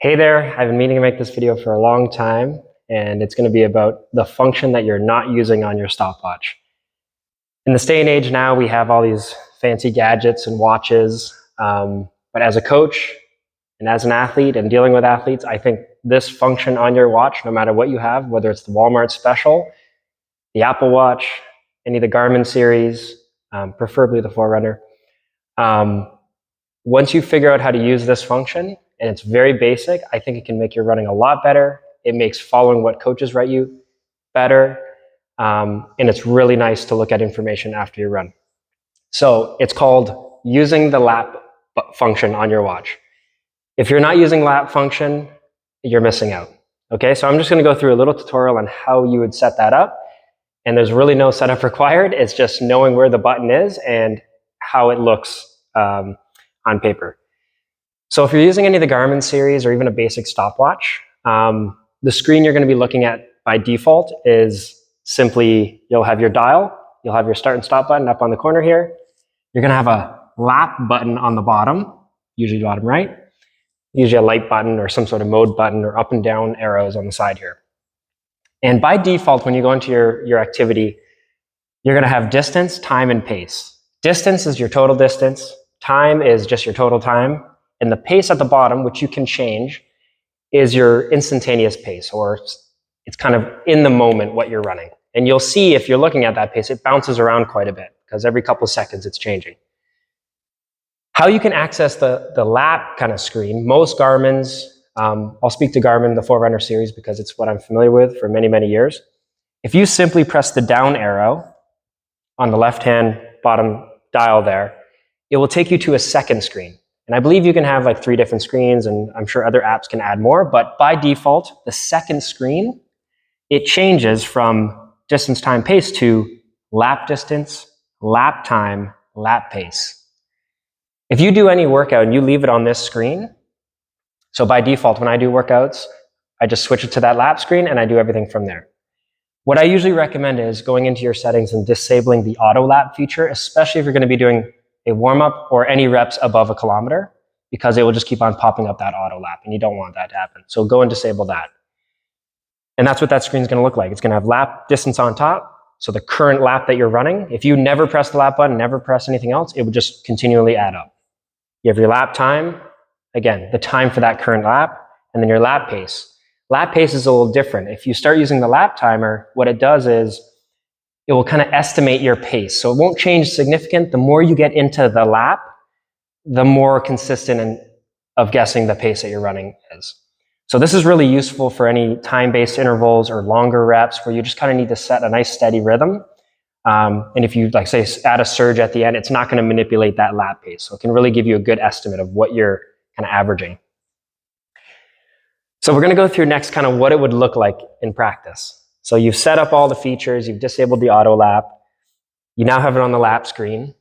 Hey there, I've been meaning to make this video for a long time, and it's going to be about the function that you're not using on your stopwatch. In this day and age now, we have all these fancy gadgets and watches, but as a coach and as an athlete and dealing with athletes, I think this function on your watch, no matter what you have, whether it's the Walmart special, the Apple Watch, any of the Garmin series, preferably the Forerunner, once you figure out how to use this function, and it's very basic, I think it can make your running a lot better. It makes following what coaches write you better. And it's really nice to look at information after you run. So it's called using the lap function on your watch. If you're not using lap function, you're missing out. Okay, so I'm just going to go through a little tutorial on how you would set that up. And there's really no setup required. It's just knowing where the button is and how it looks on paper. So if you're using any of the Garmin series or even a basic stopwatch, the screen you're going to be looking at by default is simply, you'll have your dial, you'll have your start and stop button up on the corner here. You're going to have a lap button on the bottom, usually bottom right, usually a light button or some sort of mode button or up and down arrows on the side here. And by default, when you go into your activity, you're going to have distance, time, and pace. Distance is your total distance. Time is just your total time. And the pace at the bottom, which you can change, is your instantaneous pace, or it's kind of in the moment what you're running. And you'll see if you're looking at that pace, it bounces around quite a bit because every couple of seconds it's changing. How you can access the lap kind of screen, most Garmin's, I'll speak to Garmin, the Forerunner series, because it's what I'm familiar with for many, many years. If you simply press the down arrow on the left-hand bottom dial there, it will take you to a second screen. And I believe you can have like 3 different screens, and I'm sure other apps can add more, but by default, the second screen, it changes from distance, time, pace to lap distance, lap time, lap pace. If you do any workout and you leave it on this screen, so by default, when I do workouts, I just switch it to that lap screen and I do everything from there. What I usually recommend is going into your settings and disabling the auto lap feature, especially if you're going to be doing a warm-up or any reps above a kilometer, because it will just keep on popping up that auto lap, and you don't want that to happen. So go and disable that. And that's what that screen is going to look like. It's going to have lap distance on top, so the current lap that you're running. If you never press the lap button, never press anything else, it would just continually add up. You have your lap time, again, the time for that current lap, and then your lap pace. Lap pace is a little different. If you start using the lap timer, what it does is it will kind of estimate your pace. So it won't change significant. The more you get into the lap, the more consistent of guessing the pace that you're running is. So this is really useful for any time-based intervals or longer reps where you just kind of need to set a nice steady rhythm. And if you, like, say, add a surge at the end, it's not going to manipulate that lap pace. So it can really give you a good estimate of what you're kind of averaging. So we're going to go through next kind of what it would look like in practice. So you've set up all the features, you've disabled the auto lap, you now have it on the lap screen,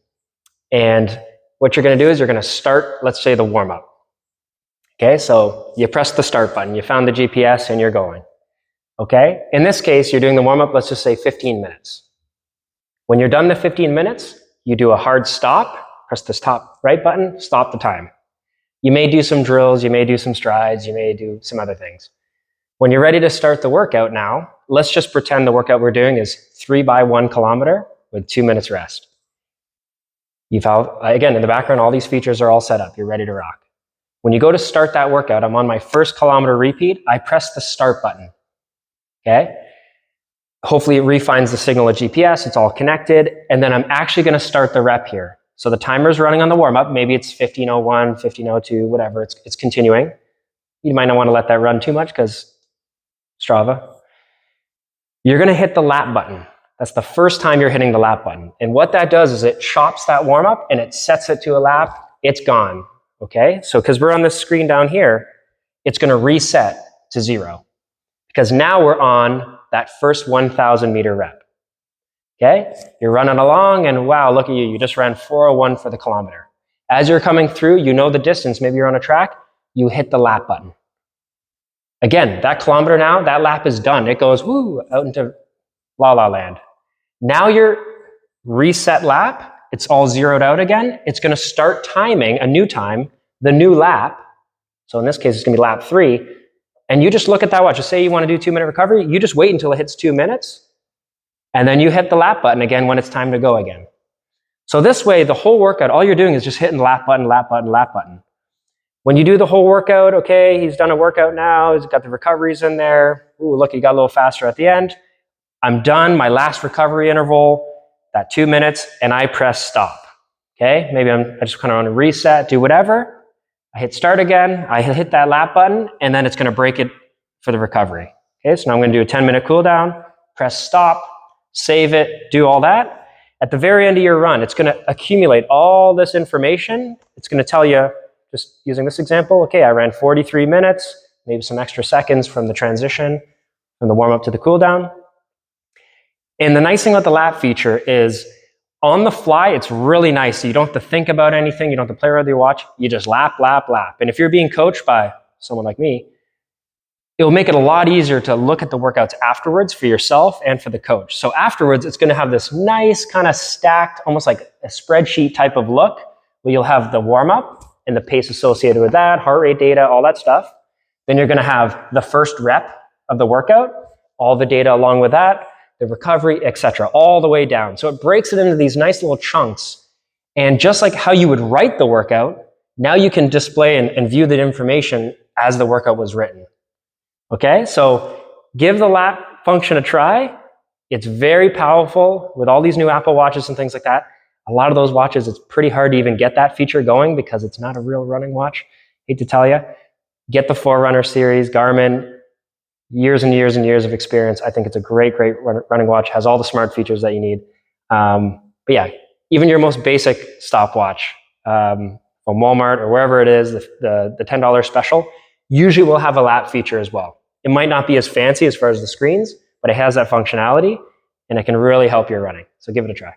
and what you're going to do is you're going to start, let's say, the warm-up. Okay, so you press the start button, you found the GPS, and you're going. Okay, in this case, you're doing the warm-up, let's just say 15 minutes. When you're done the 15 minutes, you do a hard stop, press the top right button, stop the time. You may do some drills, you may do some strides, you may do some other things. When you're ready to start the workout now, let's just pretend the workout we're doing is 3 by 1 kilometer with 2 minutes rest. You've again, in the background, all these features are all set up. You're ready to rock. When you go to start that workout, I'm on my first kilometer repeat, I press the start button. Okay? Hopefully it refines the signal at GPS, it's all connected, and then I'm actually going to start the rep here. So the timer's running on the warm-up, maybe it's 15:01, 15:02, whatever, it's continuing. You might not want to let that run too much because Strava. You're going to hit the lap button. That's the first time you're hitting the lap button. And what that does is it chops that warm-up and it sets it to a lap. It's gone. Okay? So because we're on this screen down here, it's going to reset to 0. Because now we're on that first 1,000 meter rep. Okay? You're running along and wow, look at you. You just ran 4:01 for the kilometer. As you're coming through, you know the distance. Maybe you're on a track. You hit the lap button. Again, that kilometer now, that lap is done. It goes, woo, out into la la land. Now your reset lap, it's all zeroed out again. It's going to start timing a new time, the new lap, So in this case, it's going to be lap 3. And you just look at that watch. Just say you want to do 2-minute recovery. You just wait until it hits 2 minutes. And then you hit the lap button again when it's time to go again. So this way, the whole workout, all you're doing is just hitting lap button, lap button, lap button. When you do the whole workout, okay, he's done a workout now. He's got the recoveries in there. Ooh, look, he got a little faster at the end. I'm done, my last recovery interval, that 2 minutes, and I press stop. Okay, maybe I just kind of want to reset, do whatever. I hit start again, I hit that lap button, and then it's going to break it for the recovery. Okay, so now I'm going to do a 10-minute cool down, press stop, save it, do all that. At the very end of your run, it's going to accumulate all this information. It's going to tell you, just using this example, okay, I ran 43 minutes, maybe some extra seconds from the transition, from the warm-up to the cool down. And the nice thing about the lap feature is on the fly, it's really nice. So you don't have to think about anything. You don't have to play around with your watch. You just lap, lap, lap. And if you're being coached by someone like me, it'll make it a lot easier to look at the workouts afterwards for yourself and for the coach. So afterwards, it's going to have this nice kind of stacked, almost like a spreadsheet type of look, where you'll have the warm-up and the pace associated with that, heart rate data, all that stuff. Then you're going to have the first rep of the workout, all the data along with that, the recovery, etc., all the way down. So it breaks it into these nice little chunks. And just like how you would write the workout, now you can display and view the information as the workout was written. Okay, so give the lap function a try. It's very powerful with all these new Apple Watches and things like that. A lot of those watches, it's pretty hard to even get that feature going because it's not a real running watch. Hate to tell you. Get the Forerunner series, Garmin, years and years and years of experience. I think it's a great, great running watch. Has all the smart features that you need. But yeah, even your most basic stopwatch from Walmart or wherever it is, the $10 special, usually will have a lap feature as well. It might not be as fancy as far as the screens, but it has that functionality and it can really help your running. So give it a try.